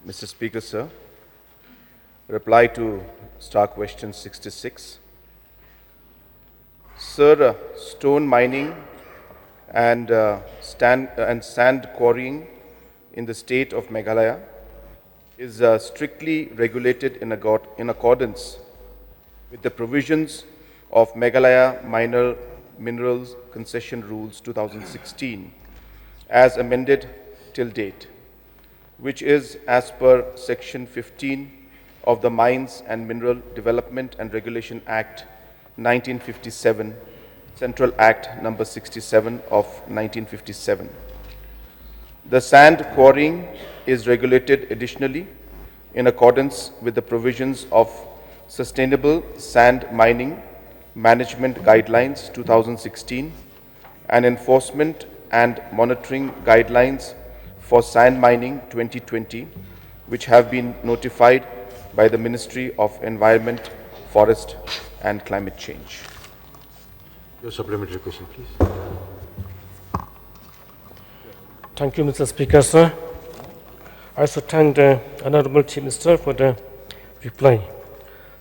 Mr. Speaker, sir. Reply to Star Question 66. Sir, stone mining and sand quarrying in the state of Meghalaya is strictly regulated in accordance with the provisions of Meghalaya Minor Minerals Concession Rules 2016 as amended till date, which is as per Section 15 of the Mines and Mineral Development and Regulation Act 1957, Central Act number 67 of 1957. The sand quarrying is regulated additionally in accordance with the provisions of Sustainable Sand Mining Management Guidelines 2016 and Enforcement and Monitoring Guidelines for Sand Mining 2020, which have been notified by the Ministry of Environment, Forest and Climate Change. Your supplementary question, please. Thank you, Mr. Speaker, sir. I also thank the Honorable Chief Minister for the reply.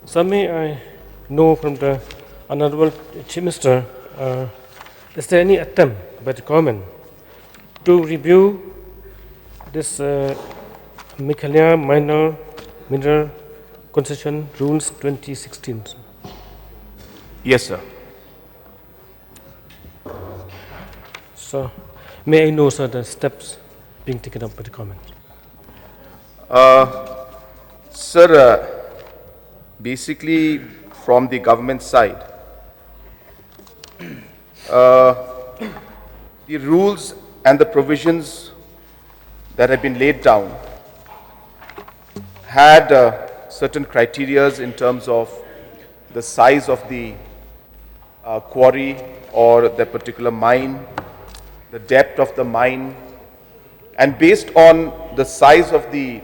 So may I know from the Honorable Chief Minister, is there any attempt by the government to review this Meghalaya Minor Mineral Concession Rules 2016? Yes, sir. So, may I know, sir, the steps being taken up by the government? Sir, basically from the government side, the rules and the provisions that have been laid down had certain criterias in terms of the size of the quarry or the particular mine, the depth of the mine, and based on the size of the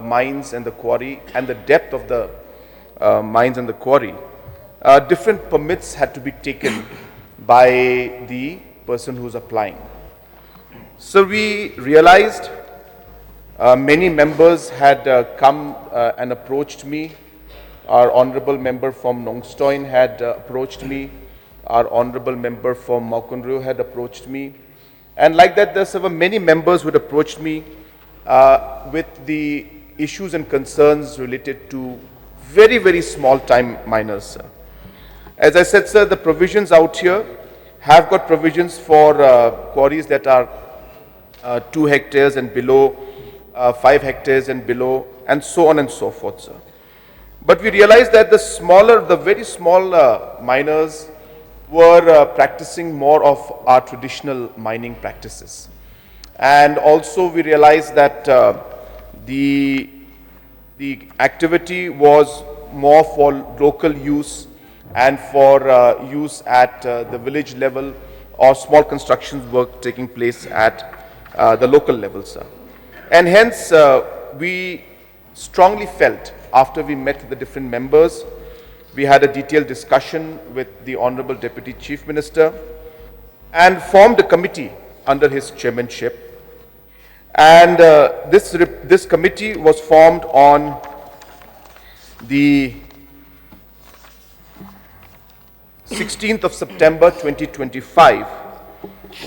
mines and the quarry and the depth of the mines and the quarry, different permits had to be taken by the person who's applying. So we realized many members had come and approached me. Our honorable member from Nongstoin had approached me. Our honorable member from Maukonru had approached me. And like that, there were many members who had approached me with the issues and concerns related to very, very small time miners, sir. As I said, sir, the provisions out here have got provisions for quarries that are 2 hectares and below, 5 hectares and below, and so on and so forth, sir. But we realized that the very small miners were practicing more of our traditional mining practices. And also we realized that the activity was more for local use and for use at the village level, or small construction work taking place at the local level, sir. And hence we strongly felt, after we met the different members, we had a detailed discussion with the Honorable Deputy Chief Minister and formed a committee under his chairmanship. And this committee was formed on the 16th of September 2025,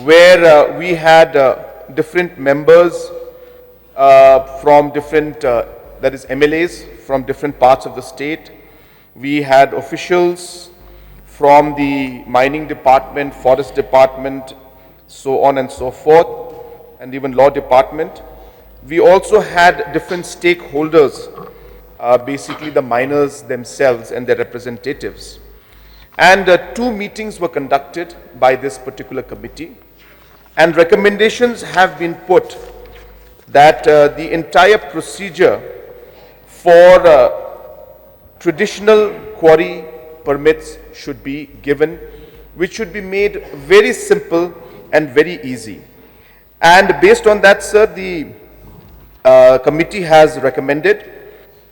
where we had different members from different, that is MLAs from different parts of the state. We had officials from the mining department, forest department, so on and so forth, and even law department. We also had different stakeholders, basically the miners themselves and their representatives. And 2 meetings were conducted by this particular committee, and recommendations have been put that the entire procedure for traditional quarry permits should be given, which should be made very simple and very easy. And based on that, sir, the committee has recommended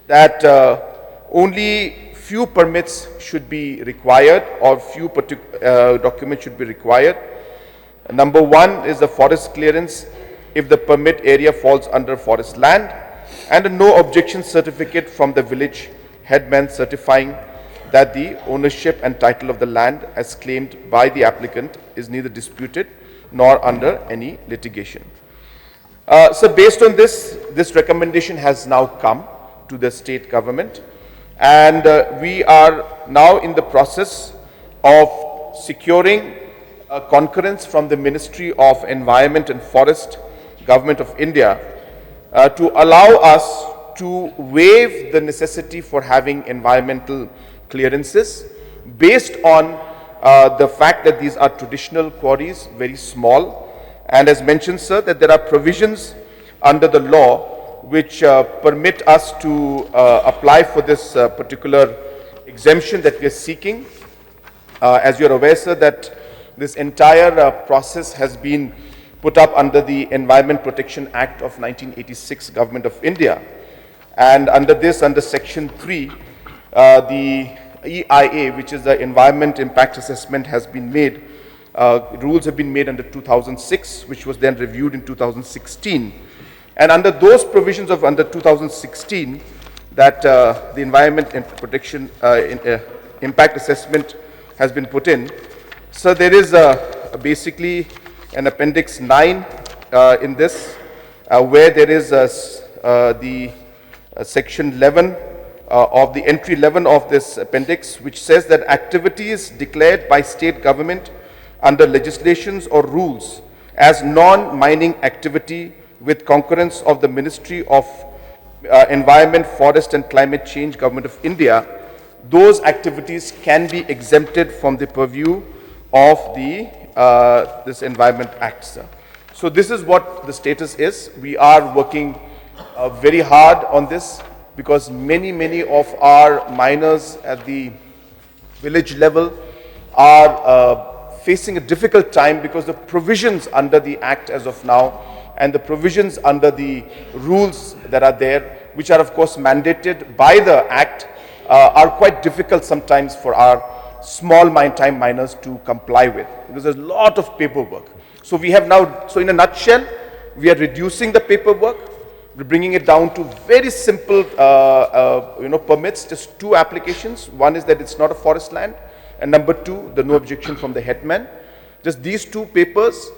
that only few permits should be required, or few documents should be required. Number 1 is the forest clearance if the permit area falls under forest land, and a no objection certificate from the village headman certifying that the ownership and title of the land as claimed by the applicant is neither disputed nor under any litigation. So based on this recommendation has now come to the state government, and we are now in the process of securing a concurrence from the Ministry of Environment and Forest, Government of India, to allow us to waive the necessity for having environmental clearances based on the fact that these are traditional quarries, very small. And as mentioned, sir, that there are provisions under the law which permit us to apply for this particular exemption that we are seeking. As you are aware, sir, that this entire process has been put up under the Environment Protection Act of 1986, Government of India. And under this, under Section 3, the EIA, which is the Environment Impact Assessment, has been made. Rules have been made under 2006, which was then reviewed in 2016. And under those provisions of under 2016, that the Environment and Protection Impact Assessment has been put in. So there is basically an Appendix 9 in this, where there is the Section 11 of the entry 11 of this appendix, which says that activities declared by state government under legislations or rules as non-mining activity with concurrence of the Ministry of Environment, Forest and Climate Change, Government of India, those activities can be exempted from the purview of the this Environment Act, sir. So this is what the status is. We are working very hard on this, because many of our miners at the village level are facing a difficult time, because the provisions under the Act as of now and the provisions under the rules that are there, which are of course mandated by the Act, are quite difficult sometimes for our small time miners to comply with, because there's a lot of paperwork. So we have now, so in a nutshell, we are reducing the paperwork. We're bringing it down to very simple, permits, just 2 applications. One is that it's not a forest land, and number 2, the no objection from the headman. Just these 2 papers,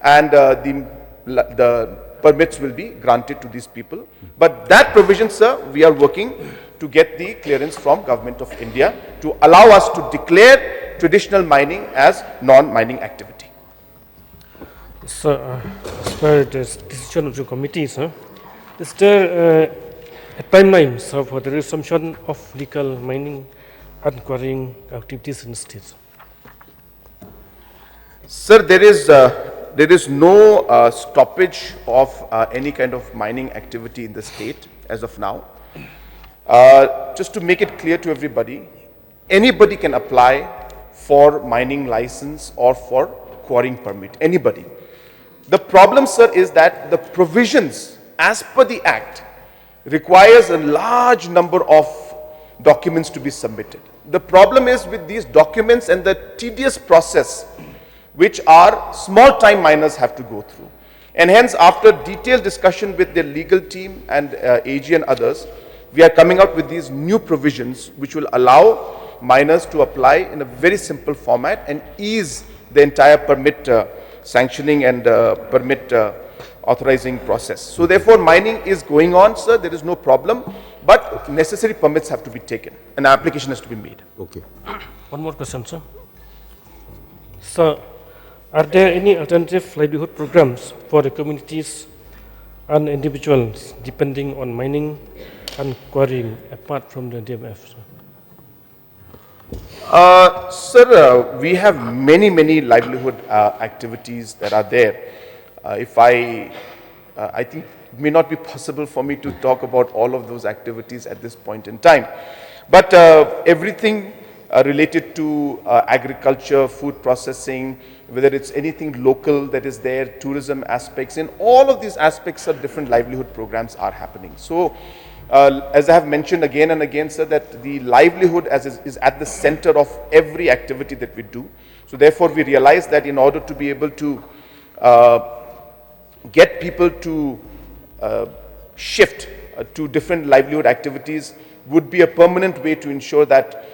and the permits will be granted to these people. But that provision, sir, we are working to get the clearance from Government of India to allow us to declare traditional mining as non-mining activity. So, as per the decision of the committee, sir, is there a timeline, sir, for the resumption of legal mining and quarrying activities in the state? Sir, there is no stoppage of any kind of mining activity in the state as of now. Just to make it clear to everybody, anybody can apply for mining license or for quarrying permit, anybody. The problem, sir, is that the provisions as per the Act requires a large number of documents to be submitted. The problem is with these documents and the tedious process which our small time miners have to go through. And hence, after detailed discussion with the legal team and AG and others, we are coming out with these new provisions which will allow miners to apply in a very simple format and ease the entire permit sanctioning and permit authorizing process. So therefore, mining is going on, sir. There is no problem, but necessary permits have to be taken. An application has to be made. Okay. One more question, sir. So, are there any alternative livelihood programs for the communities and individuals depending on mining and quarrying apart from the DMF, sir? Sir, we have many livelihood activities that are there. I think it may not be possible for me to talk about all of those activities at this point in time. But everything related to agriculture, food processing, whether it's anything local that is there, tourism aspects, in all of these aspects of different livelihood programs are happening. So, as I have mentioned again and again, sir, that the livelihood is at the center of every activity that we do. So therefore, we realize that in order to be able to get people to shift to different livelihood activities would be a permanent way to ensure that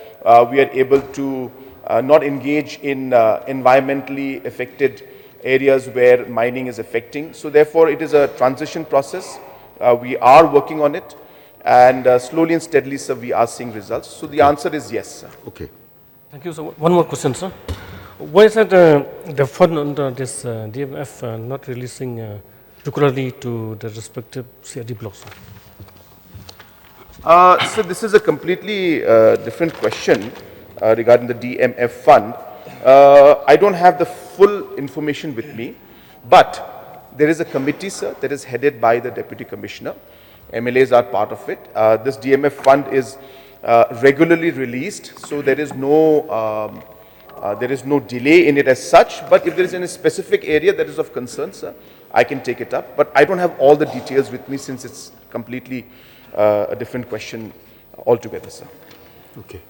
we are able to not engage in environmentally affected areas where mining is affecting. So therefore, it is a transition process. We are working on it, and slowly and steadily, sir, we are seeing results. So the answer is yes, sir. Okay. Thank you. So one more question, sir. Why is that the fund under this DMF not releasing regularly to the respective CID blocks? Sir? So this is a completely different question regarding the DMF fund. I don't have the full information with me, but there is a committee, sir, that is headed by the Deputy Commissioner. MLAs are part of it. This DMF fund is regularly released, so there is no delay in it as such. But if there is any specific area that is of concern, sir, I can take it up. But I don't have all the details with me since it's completely a different question altogether, sir. Okay.